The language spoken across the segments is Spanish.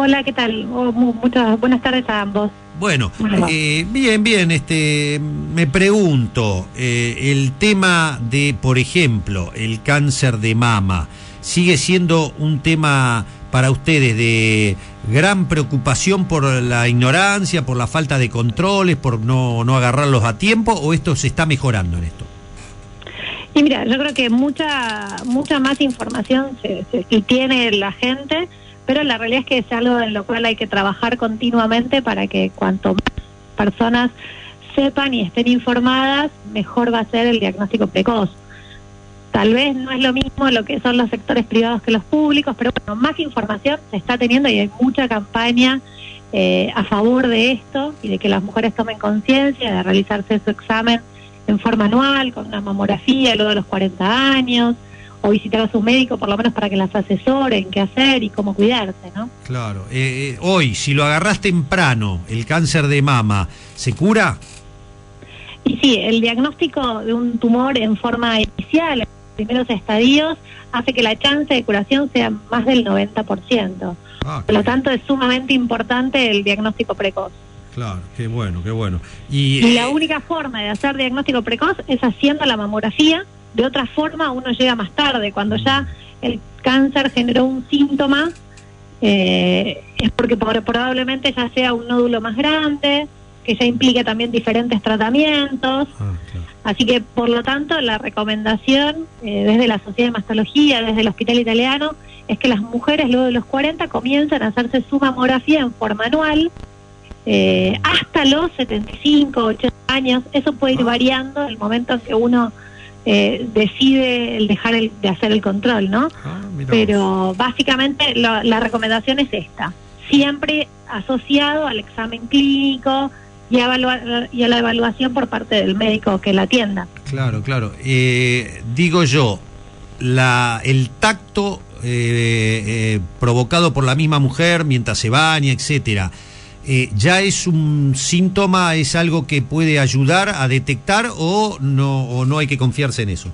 Hola, ¿qué tal? Muchas buenas tardes a ambos. Bueno, bien, me pregunto, el tema de, por ejemplo, el cáncer de mama, ¿sigue siendo un tema para ustedes de gran preocupación por la ignorancia, por la falta de controles, por no agarrarlos a tiempo, o esto se está mejorando en esto? Y mira, yo creo que mucha más información se tiene la gente, pero la realidad es que es algo en lo cual hay que trabajar continuamente para que cuanto más personas sepan y estén informadas, mejor va a ser el diagnóstico precoz. Tal vez no es lo mismo lo que son los sectores privados que los públicos, pero bueno, más información se está teniendo y hay mucha campaña a favor de esto y de que las mujeres tomen conciencia de realizarse su examen en forma anual, con una mamografía luego de los 40 años, o visitar a su médico por lo menos para que las asesoren qué hacer y cómo cuidarse, ¿no? Claro. Hoy, si lo agarrás temprano, el cáncer de mama, ¿se cura? Y sí, el diagnóstico de un tumor en forma inicial, en los primeros estadios, hace que la chance de curación sea más del 90%. Por lo tanto, es sumamente importante el diagnóstico precoz. Claro, qué bueno. Y la única forma de hacer diagnóstico precoz es haciendo la mamografía. De otra forma, uno llega más tarde, cuando ya el cáncer generó un síntoma, es porque probablemente ya sea un nódulo más grande, que ya implique también diferentes tratamientos. Claro. Así que, por lo tanto, la recomendación desde la Sociedad de Mastología, desde el Hospital Italiano, es que las mujeres luego de los 40 comiencen a hacerse su mamografía en forma anual, hasta los 75, 80 años. Eso puede ir variando el momento en que uno decide el dejar de hacer el control, ¿no? Pero básicamente la recomendación es esta, siempre asociado al examen clínico y a la evaluación por parte del médico que la atienda. Claro. Digo yo, el tacto provocado por la misma mujer mientras se baña, etcétera, ¿ya es un síntoma, es algo que puede ayudar a detectar o no hay que confiarse en eso?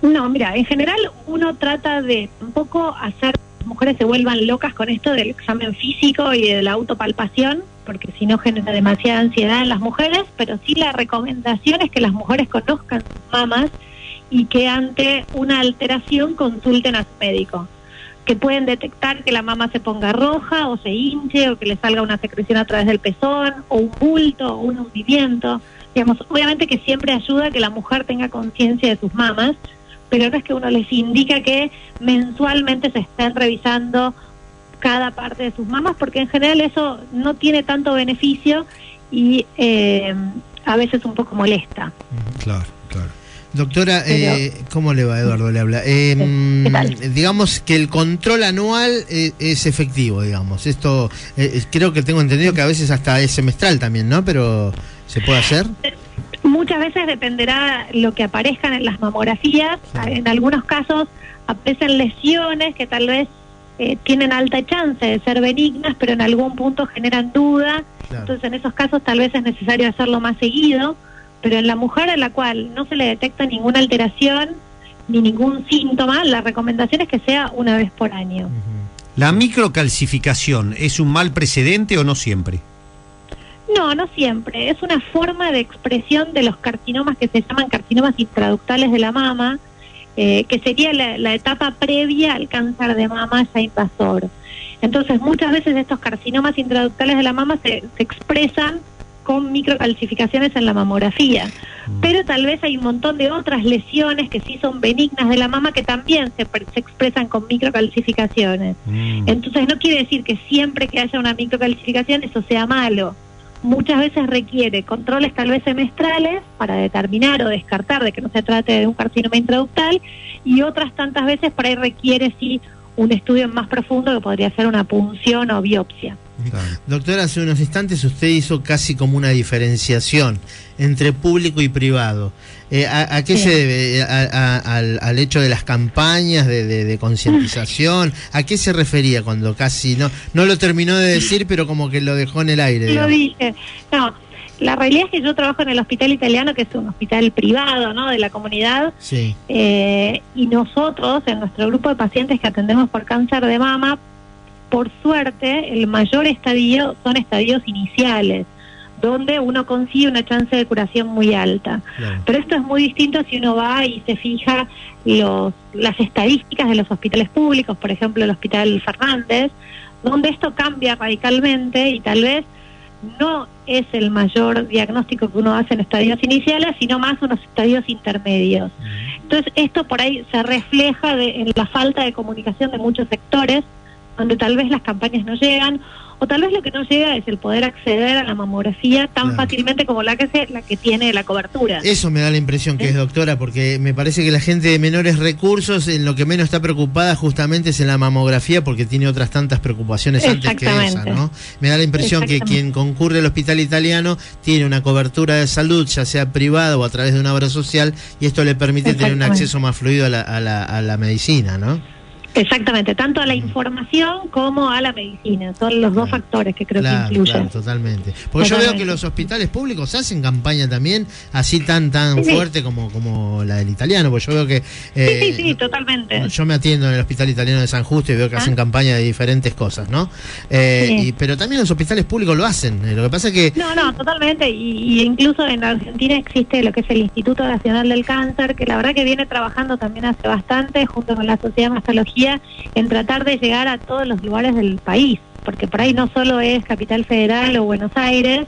No, mira, en general uno trata de tampoco hacer que las mujeres se vuelvan locas con esto del examen físico y de la autopalpación, porque si no genera demasiada ansiedad en las mujeres, pero sí la recomendación es que las mujeres conozcan sus mamas y que ante una alteración consulten a su médico, que pueden detectar que la mama se ponga roja o se hinche o que le salga una secreción a través del pezón o un bulto o un hundimiento. Digamos, obviamente que siempre ayuda a que la mujer tenga conciencia de sus mamas, pero no es que uno les indica que mensualmente se estén revisando cada parte de sus mamas, porque en general eso no tiene tanto beneficio y a veces un poco molesta. Claro. Doctora, ¿cómo le va? Eduardo le habla. Digamos que el control anual es efectivo, digamos. Esto creo que tengo entendido que a veces hasta es semestral también, ¿no? Pero ¿se puede hacer? Muchas veces dependerá lo que aparezcan en las mamografías. Claro. En algunos casos aparecen lesiones que tal vez tienen alta chance de ser benignas, pero en algún punto generan duda. Claro. Entonces en esos casos tal vez es necesario hacerlo más seguido. Pero en la mujer a la cual no se le detecta ninguna alteración ni ningún síntoma, la recomendación es que sea una vez por año. ¿La microcalcificación es un mal precedente o no siempre? No siempre. Es una forma de expresión de los carcinomas que se llaman carcinomas intraductales de la mama, que sería la etapa previa al cáncer de mama ya invasor. Entonces, muchas veces estos carcinomas intraductales de la mama se expresan con microcalcificaciones en la mamografía, pero tal vez hay un montón de otras lesiones que sí son benignas de la mama que también se expresan con microcalcificaciones. Entonces no quiere decir que siempre que haya una microcalcificación eso sea malo. Muchas veces requiere controles tal vez semestrales para determinar o descartar de que no se trate de un carcinoma intraductal, y otras tantas veces por ahí requiere sí un estudio más profundo que podría ser una punción o biopsia. Claro. Doctora, hace unos instantes usted hizo casi como una diferenciación entre público y privado. ¿A qué se debe? ¿Al hecho de las campañas de concientización? ¿A qué se refería cuando casi no lo terminó de decir, pero como que lo dejó en el aire? Lo dije. No, la realidad es que yo trabajo en el Hospital Italiano, que es un hospital privado, ¿no?, de la comunidad. Sí. Y nosotros, en nuestro grupo de pacientes que atendemos por cáncer de mama, por suerte, el mayor estadio son estadios iniciales, donde uno consigue una chance de curación muy alta. Claro. Pero esto es muy distinto si uno va y se fija las estadísticas de los hospitales públicos, por ejemplo el Hospital Fernández, donde esto cambia radicalmente y tal vez no es el mayor diagnóstico que uno hace en estadios iniciales, sino más unos estadios intermedios. Entonces esto por ahí se refleja en la falta de comunicación de muchos sectores, donde tal vez las campañas no llegan, o tal vez lo que no llega es el poder acceder a la mamografía tan fácilmente como la que tiene la cobertura. Eso me da la impresión que es, doctora, porque me parece que la gente de menores recursos en lo que menos está preocupada justamente es en la mamografía, porque tiene otras tantas preocupaciones antes que esa, ¿no? Me da la impresión que quien concurre al hospital italiano tiene una cobertura de salud, ya sea privada o a través de una obra social, y esto le permite tener un acceso más fluido a la medicina, ¿no? Exactamente, tanto a la información como a la medicina, son los dos factores que creo que influyen. Claro, totalmente. Porque yo veo que los hospitales públicos hacen campaña también así tan fuerte como la del italiano, porque yo veo que... sí, totalmente. Yo me atiendo en el Hospital Italiano de San Justo y veo que hacen campaña de diferentes cosas, ¿no? Pero también los hospitales públicos lo hacen, lo que pasa es que... No, totalmente, y incluso en Argentina existe lo que es el Instituto Nacional del Cáncer, que la verdad que viene trabajando también hace bastante, junto con la Sociedad de Mastología, en tratar de llegar a todos los lugares del país, porque por ahí no solo es Capital Federal o Buenos Aires,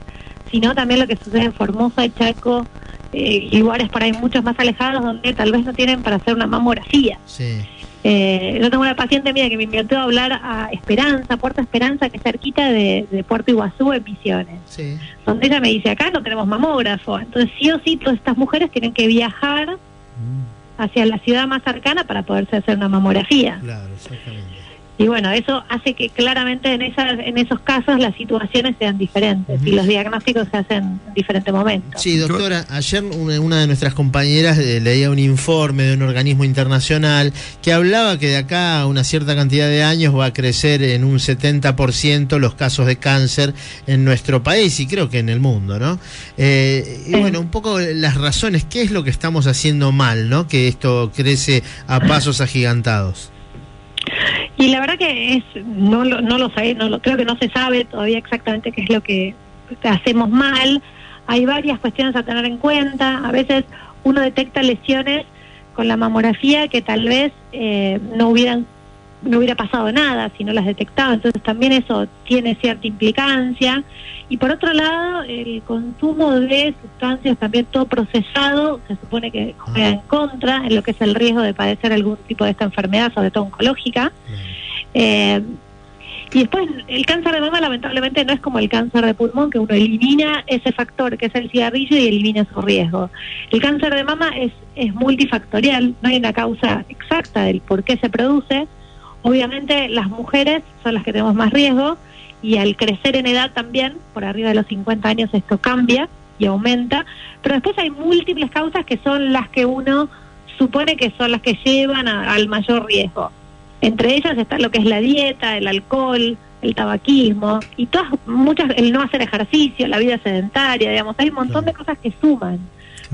sino también lo que sucede en Formosa, Chaco, y lugares por ahí muchos más alejados donde tal vez no tienen para hacer una mamografía. Sí. Yo tengo una paciente mía que me invitó a hablar a Esperanza, Puerto Esperanza, que es cerquita de Puerto Iguazú, en Misiones, donde ella me dice, acá no tenemos mamógrafo, entonces sí o sí todas estas mujeres tienen que viajar hacia la ciudad más cercana para poderse hacer una mamografía. Claro, exactamente. Y bueno, eso hace que claramente en esos casos las situaciones sean diferentes y los diagnósticos se hacen en diferentes momentos. Sí, doctora, ayer una de nuestras compañeras leía un informe de un organismo internacional que hablaba que de acá a una cierta cantidad de años va a crecer en un 70% los casos de cáncer en nuestro país y creo que en el mundo, ¿no? Y bueno, un poco las razones, ¿qué es lo que estamos haciendo mal, ¿no? Que esto crece a pasos agigantados. Y la verdad que no lo sé, creo que no se sabe todavía exactamente qué es lo que hacemos mal. Hay varias cuestiones a tener en cuenta. A veces uno detecta lesiones con la mamografía que tal vez no hubiera pasado nada si no las detectaba, entonces también eso tiene cierta implicancia. Y por otro lado, el consumo de sustancias también todo procesado se supone que juega en contra en lo que es el riesgo de padecer algún tipo de esta enfermedad, sobre todo oncológica. Y después el cáncer de mama lamentablemente no es como el cáncer de pulmón, que uno elimina ese factor que es el cigarrillo y elimina su riesgo. El cáncer de mama es multifactorial, no hay una causa exacta del por qué se produce. Obviamente las mujeres son las que tenemos más riesgo y al crecer en edad también, por arriba de los 50 años esto cambia y aumenta, pero después hay múltiples causas que son las que uno supone que son las que llevan al mayor riesgo. Entre ellas está lo que es la dieta, el alcohol, el tabaquismo y el no hacer ejercicio, la vida sedentaria, digamos, hay un montón de cosas que suman,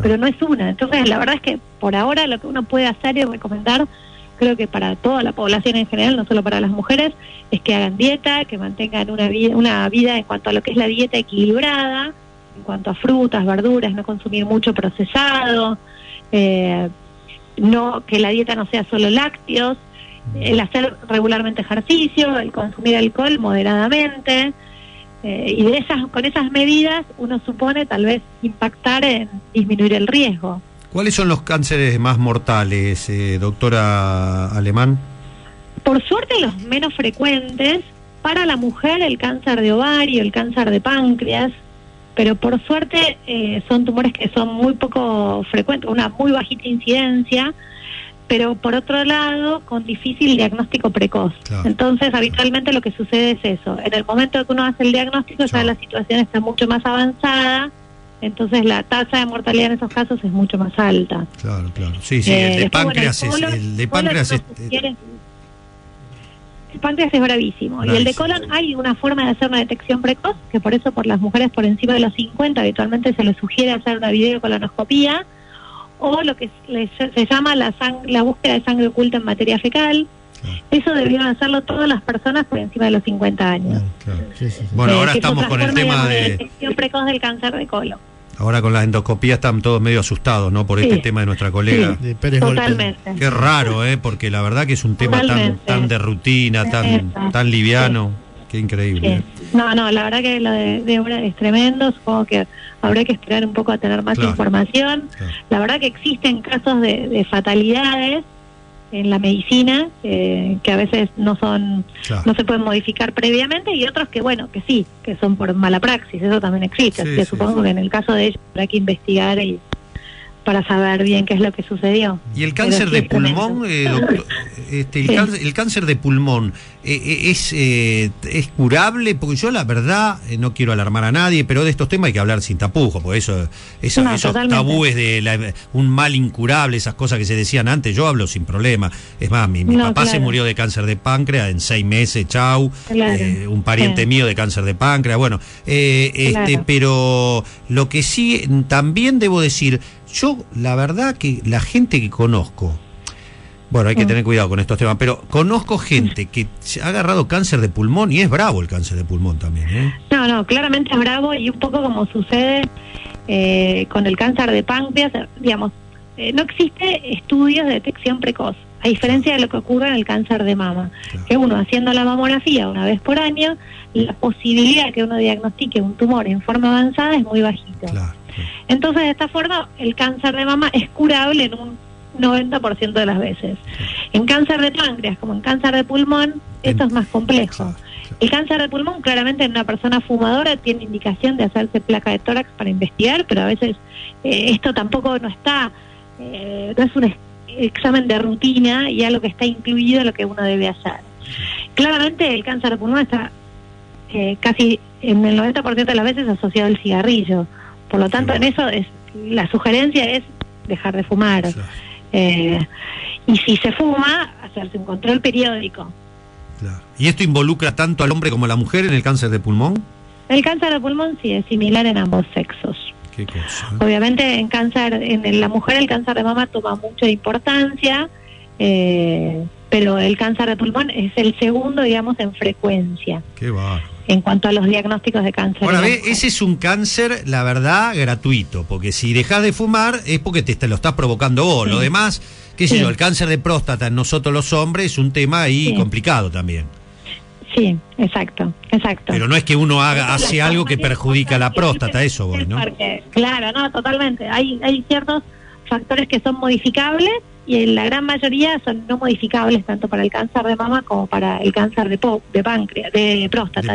pero no es una. Entonces la verdad es que por ahora lo que uno puede hacer y recomendar, creo que para toda la población en general, no solo para las mujeres, es que hagan dieta, que mantengan una vida en cuanto a lo que es la dieta equilibrada, en cuanto a frutas, verduras, no consumir mucho procesado, que la dieta no sea solo lácteos, el hacer regularmente ejercicio, el consumir alcohol moderadamente, y con esas medidas uno supone tal vez impactar en disminuir el riesgo. ¿Cuáles son los cánceres más mortales, doctora Alemán? Por suerte los menos frecuentes. Para la mujer el cáncer de ovario, el cáncer de páncreas, pero por suerte son tumores que son muy poco frecuentes, una muy bajita incidencia, pero por otro lado con difícil diagnóstico precoz. Claro. Entonces habitualmente lo que sucede es eso, en el momento que uno hace el diagnóstico ya la situación está mucho más avanzada, entonces la tasa de mortalidad en esos casos es mucho más alta. Claro. Sí, el de páncreas el páncreas es bravísimo. Y el de colon hay una forma de hacer una detección precoz, que por eso por las mujeres por encima de los 50 habitualmente se les sugiere hacer una videocolonoscopía, o lo que se llama la búsqueda de sangre oculta en materia fecal, Eso debieron hacerlo todas las personas por encima de los 50 años. Claro. Sí. Bueno, ahora que es estamos otra con el forma, tema digamos, de... detección precoz del cáncer de colon. Ahora con la endoscopía están todos medio asustados, ¿no? Por este tema de nuestra colega. De Pérez Totalmente. Golpe. Qué raro, porque la verdad que es un tema Totalmente. tan de rutina, tan liviano. Qué increíble. Sí. No, la verdad que lo de obra es tremendo. Supongo que habrá que esperar un poco a tener más información. Claro. La verdad que existen casos de fatalidades en la medicina que a veces no se pueden modificar previamente, y otros que sí, que son por mala praxis. Eso también existe. Así que supongo que en el caso de ellos habrá que investigar para saber bien qué es lo que sucedió. ¿Y el cáncer de pulmón, doctor? El cáncer de pulmón es curable? Porque yo la verdad no quiero alarmar a nadie, pero de estos temas hay que hablar sin tapujos, porque esos tabúes de un mal incurable, esas cosas que se decían antes, yo hablo sin problema. Es más, mi papá se murió de cáncer de páncreas en 6 meses, un pariente mío de cáncer de páncreas, pero lo que sí también debo decir, yo la verdad que la gente que conozco, hay que tener cuidado con estos temas, pero conozco gente que se ha agarrado cáncer de pulmón y es bravo el cáncer de pulmón también, ¿eh? No, claramente es bravo, y un poco como sucede con el cáncer de páncreas, digamos, no existe estudios de detección precoz, a diferencia de lo que ocurre en el cáncer de mama, que uno haciendo la mamografía una vez por año, la posibilidad de que uno diagnostique un tumor en forma avanzada es muy bajita. Entonces, de esta forma, el cáncer de mama es curable en un 90% de las veces. En cáncer de páncreas, como en cáncer de pulmón, esto es más complejo. El cáncer de pulmón, claramente en una persona fumadora tiene indicación de hacerse placa de tórax para investigar, pero a veces esto tampoco no es un examen de rutina y algo que está incluido en lo que uno debe hacer. Claramente el cáncer de pulmón está casi en el 90% de las veces asociado al cigarrillo. Por lo tanto, en eso la sugerencia es dejar de fumar. Y si se fuma, hacerse un control periódico. ¿Y esto involucra tanto al hombre como a la mujer en el cáncer de pulmón? El cáncer de pulmón sí es similar en ambos sexos. ¿Qué cosa? Obviamente en la mujer el cáncer de mama toma mucha importancia, pero el cáncer de pulmón es el segundo, digamos, en frecuencia. Qué bárbaro. En cuanto a los diagnósticos de cáncer. Ahora, ese es un cáncer, la verdad, gratuito, porque si dejas de fumar es porque te lo estás provocando vos. Lo demás, qué sé yo, el cáncer de próstata en nosotros los hombres es un tema ahí complicado también. Sí, exacto. Pero no es que uno hace algo que perjudica la próstata, eso voy, ¿no? Claro, no, totalmente. Hay ciertos factores que son modificables y en la gran mayoría son no modificables tanto para el cáncer de mama como para el cáncer de páncreas, de próstata.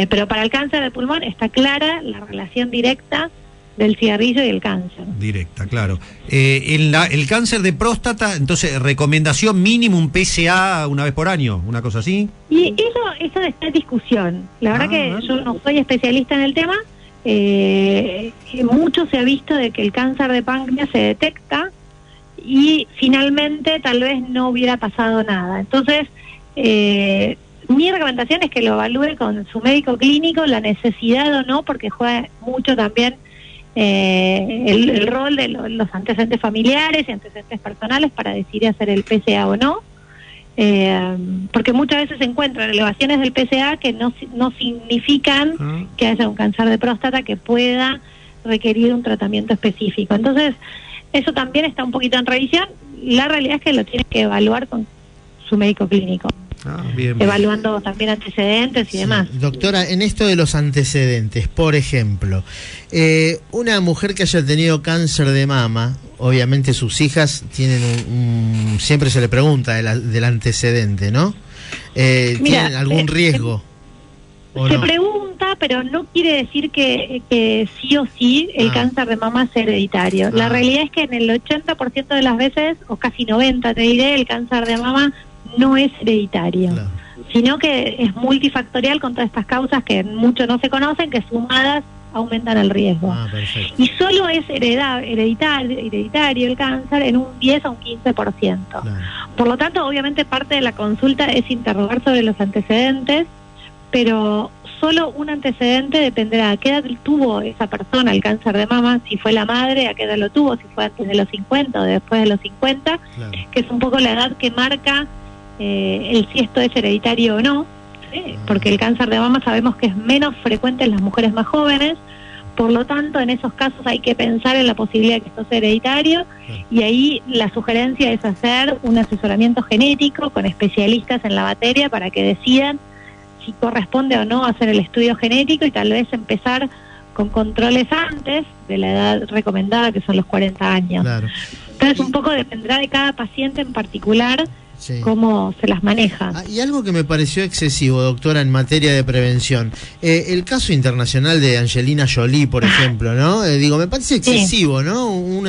Pero para el cáncer de pulmón está clara la relación directa del cigarrillo y el cáncer. Directa, claro. El cáncer de próstata, entonces, recomendación mínimo un PSA una vez por año, una cosa así. Y eso está en discusión. La verdad que yo no soy especialista en el tema. Mucho se ha visto de que el cáncer de páncreas se detecta y finalmente tal vez no hubiera pasado nada. Entonces, mi recomendación es que lo evalúe con su médico clínico, la necesidad o no, porque juega mucho también el rol de los antecedentes familiares y antecedentes personales para decidir hacer el PSA o no. Porque muchas veces se encuentran elevaciones del PSA que no significan que haya un cáncer de próstata que pueda requerir un tratamiento específico. Entonces, eso también está un poquito en revisión. La realidad es que lo tiene que evaluar con su médico clínico. Bien. Evaluando también antecedentes y demás. Doctora, en esto de los antecedentes, por ejemplo, una mujer que haya tenido cáncer de mama, obviamente sus hijas tienen siempre se le pregunta del antecedente, ¿no? ¿Tienen algún riesgo? Se pregunta, pero no quiere decir que sí o sí el cáncer de mama es hereditario. La realidad es que en el 80% de las veces, o casi 90% te diré, el cáncer de mama no es hereditario, sino que es multifactorial con todas estas causas que mucho no se conocen, que sumadas aumentan el riesgo. Y solo es hereditario el cáncer en un 10 a un 15%. Por lo tanto, obviamente parte de la consulta es interrogar sobre los antecedentes, pero solo un antecedente dependerá de qué edad tuvo esa persona el cáncer de mama, si fue la madre, a qué edad lo tuvo, si fue antes de los 50 o después de los 50, que es un poco la edad que marca si esto es hereditario o no, ¿sí? Porque el cáncer de mama sabemos que es menos frecuente en las mujeres más jóvenes, por lo tanto en esos casos hay que pensar en la posibilidad de que esto sea hereditario, y ahí la sugerencia es hacer un asesoramiento genético con especialistas en la materia para que decidan si corresponde o no hacer el estudio genético y tal vez empezar con controles antes de la edad recomendada, que son los 40 años. Claro. Entonces un poco dependerá de cada paciente en particular, sí, cómo se las maneja. Y algo que me pareció excesivo, doctora, en materia de prevención, el caso internacional de Angelina Jolie, por ejemplo, ¿no? Digo, me parece excesivo, sí, ¿no?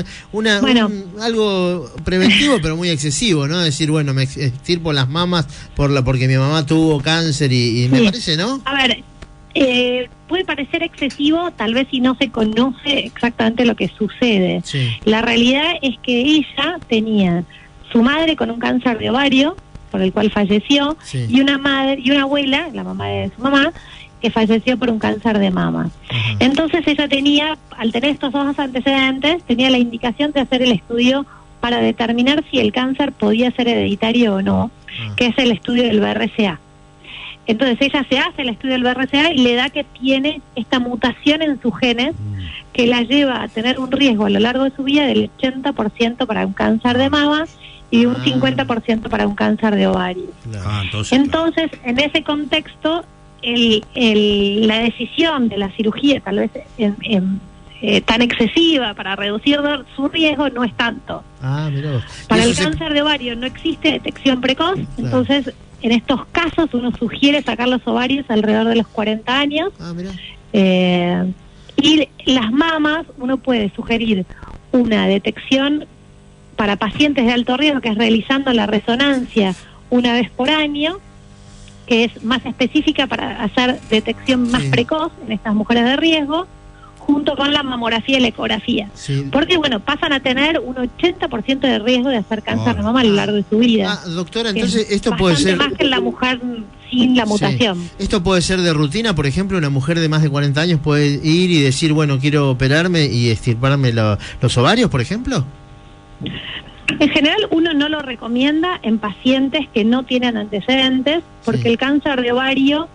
Algo preventivo, pero muy excesivo, ¿no? Decir, bueno, me extirpo las mamas porque mi mamá tuvo cáncer y sí, me parece, ¿no? A ver, puede parecer excesivo, tal vez si no se conoce exactamente lo que sucede. Sí. La realidad es que ella tenía su madre con un cáncer de ovario, por el cual falleció, sí, y una abuela, la mamá de su mamá, que falleció por un cáncer de mama. Ajá. Entonces ella tenía, al tener estos dos antecedentes, tenía la indicación de hacer el estudio para determinar si el cáncer podía ser hereditario o no, que es el estudio del BRCA. Entonces ella se hace el estudio del BRCA y le da que tiene esta mutación en sus genes que la lleva a tener un riesgo a lo largo de su vida del 80% para un cáncer de mama y de un 50% para un cáncer de ovario. Entonces, en ese contexto, la decisión de la cirugía, tal vez tan excesiva para reducir su riesgo, no es tanto. Para el cáncer de ovario no existe detección precoz, claro, entonces en estos casos uno sugiere sacar los ovarios alrededor de los 40 años. Y las mamas, uno puede sugerir una detección para pacientes de alto riesgo, que es realizando la resonancia una vez por año, que es más específica para hacer detección más precoz en estas mujeres de riesgo, junto con la mamografía y la ecografía. Porque, bueno, pasan a tener un 80% de riesgo de hacer cáncer de mama a lo largo de su vida. Doctora, entonces esto puede ser más que en la mujer sin la mutación. Esto puede ser de rutina, por ejemplo, una mujer de más de 40 años puede ir y decir, bueno, quiero operarme y extirparme los ovarios, por ejemplo. En general uno no lo recomienda en pacientes que no tienen antecedentes, porque el cáncer de ovario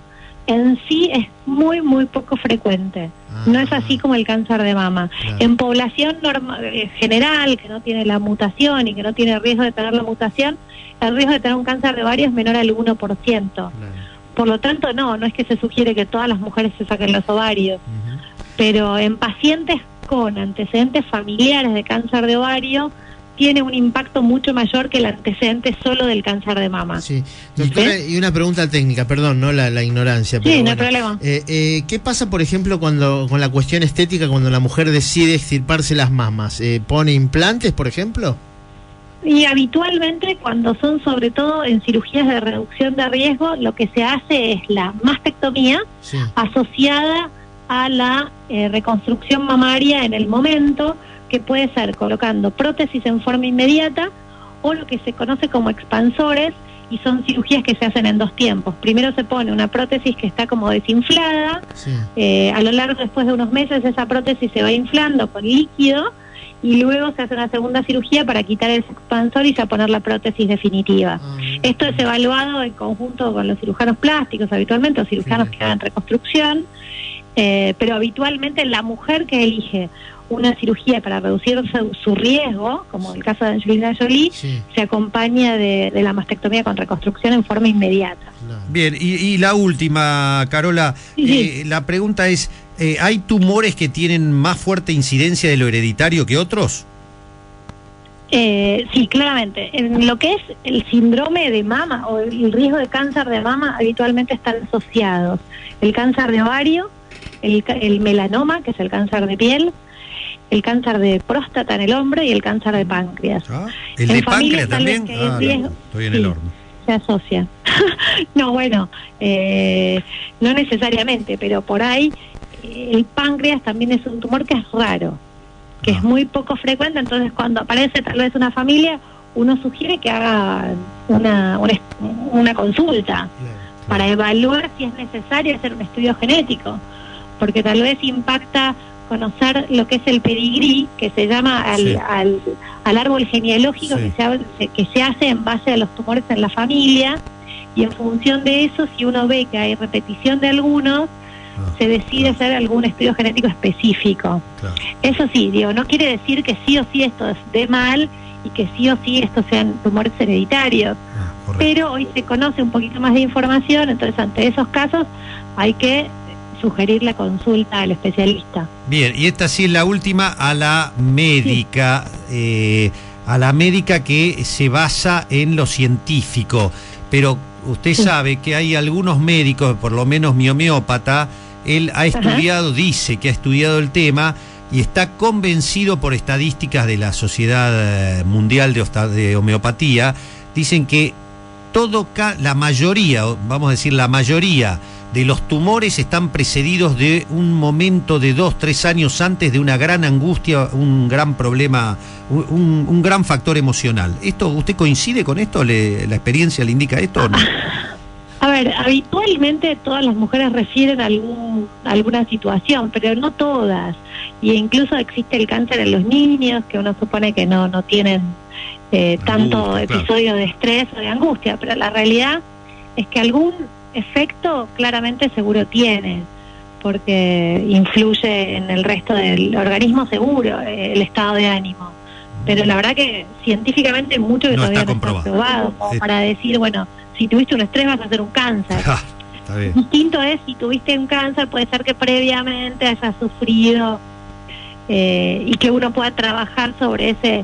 en sí es muy, muy poco frecuente. No es así como el cáncer de mama. Claro. En población general, que no tiene la mutación y que no tiene riesgo de tener la mutación, el riesgo de tener un cáncer de ovario es menor al 1%. Claro. Por lo tanto, no es que se sugiere que todas las mujeres se saquen los ovarios. Pero en pacientes con antecedentes familiares de cáncer de ovario, tiene un impacto mucho mayor que el antecedente solo del cáncer de mama. Sí, doctora, y una pregunta técnica, perdón, no la ignorancia. Pero no hay problema. ¿Qué pasa, por ejemplo, con la cuestión estética, cuando la mujer decide extirparse las mamas? ¿Pone implantes, por ejemplo? Y habitualmente, cuando son sobre todo en cirugías de reducción de riesgo, lo que se hace es la mastectomía asociada a la reconstrucción mamaria en el momento, que puede ser colocando prótesis en forma inmediata o lo que se conoce como expansores, y son cirugías que se hacen en dos tiempos. Primero se pone una prótesis que está como desinflada, a lo largo, después de unos meses, esa prótesis se va inflando con líquido y luego se hace una segunda cirugía para quitar el expansor y ya poner la prótesis definitiva. Esto es evaluado en conjunto con los cirujanos plásticos habitualmente, o cirujanos que hagan reconstrucción, pero habitualmente la mujer que elige una cirugía para reducir su riesgo, como el caso de Angelina Jolie, se acompaña de la mastectomía con reconstrucción en forma inmediata. Bien, y la última, Carola, la pregunta es, ¿hay tumores que tienen más fuerte incidencia de lo hereditario que otros? Sí, claramente. En lo que es el síndrome de mama o el riesgo de cáncer de mama, habitualmente están asociados el cáncer de ovario, el melanoma, que es el cáncer de piel, el cáncer de próstata en el hombre y el cáncer de páncreas. ¿El de páncreas también? Estoy en el horno. Se asocia. No, bueno, no necesariamente, pero por ahí el páncreas también es un tumor que es raro, que es muy poco frecuente, entonces cuando aparece tal vez una familia, uno sugiere que haga una consulta para evaluar si es necesario hacer un estudio genético, porque tal vez impacta conocer lo que es el pedigrí, que se llama al árbol genealógico, Sí. que se hace en base a los tumores en la familia, y en función de eso, si uno ve que hay repetición de algunos, se decide hacer algún estudio genético específico. Claro. Eso sí, digo, no quiere decir que sí o sí esto es de mal y que sí o sí estos sean tumores hereditarios. Correcto. Pero hoy se conoce un poquito más de información, entonces ante esos casos hay que sugerir la consulta al especialista. Bien, y esta sí es la última, a la médica, que se basa en lo científico, pero usted sabe que hay algunos médicos, por lo menos mi homeópata, él ha estudiado, dice que ha estudiado el tema y está convencido por estadísticas de la Sociedad Mundial de Homeopatía, dicen que la mayoría, vamos a decir la mayoría de los tumores están precedidos de un momento de 2-3 años antes de una gran angustia, un gran problema, un gran factor emocional. ¿Usted coincide con esto? ¿La experiencia le indica esto o no? A ver, habitualmente todas las mujeres refieren a alguna situación, pero no todas. Y incluso existe el cáncer en los niños, que uno supone que no tienen tanto episodio de estrés o de angustia, pero la realidad es que algún efecto claramente seguro tiene, porque influye en el resto del organismo seguro, el estado de ánimo. Pero la verdad que científicamente mucho que todavía no está probado, como para decir, bueno, si tuviste un estrés vas a hacer un cáncer. Está bien. Distinto es, si tuviste un cáncer, puede ser que previamente hayas sufrido y que uno pueda trabajar sobre esa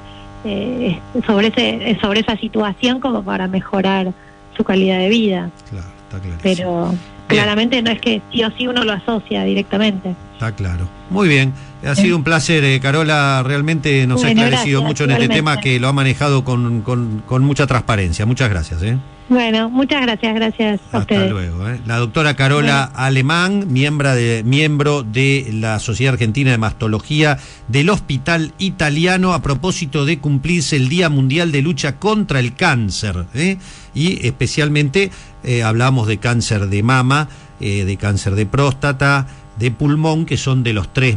situación como para mejorar su calidad de vida. Claro, está claro. Pero claramente no es que sí o sí uno lo asocia directamente. Está claro. Muy bien. Ha sido un placer, Carola. Realmente nos ha esclarecido mucho en este tema, que lo ha manejado con mucha transparencia. Muchas gracias. Bueno, muchas gracias a ustedes. Hasta luego. La doctora Carola Alemán, miembro de la Sociedad Argentina de Mastología del Hospital Italiano, a propósito de cumplirse el Día Mundial de Lucha contra el Cáncer. Y especialmente hablamos de cáncer de mama, de cáncer de próstata, de pulmón, que son de los tres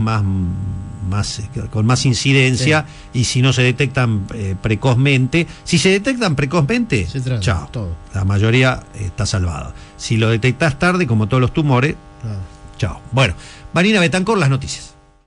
con más incidencia, y si no se detectan precozmente, chao, todo. La mayoría está salvada. Si lo detectas tarde, como todos los tumores, chao. Bueno, Marina Betancor, las noticias.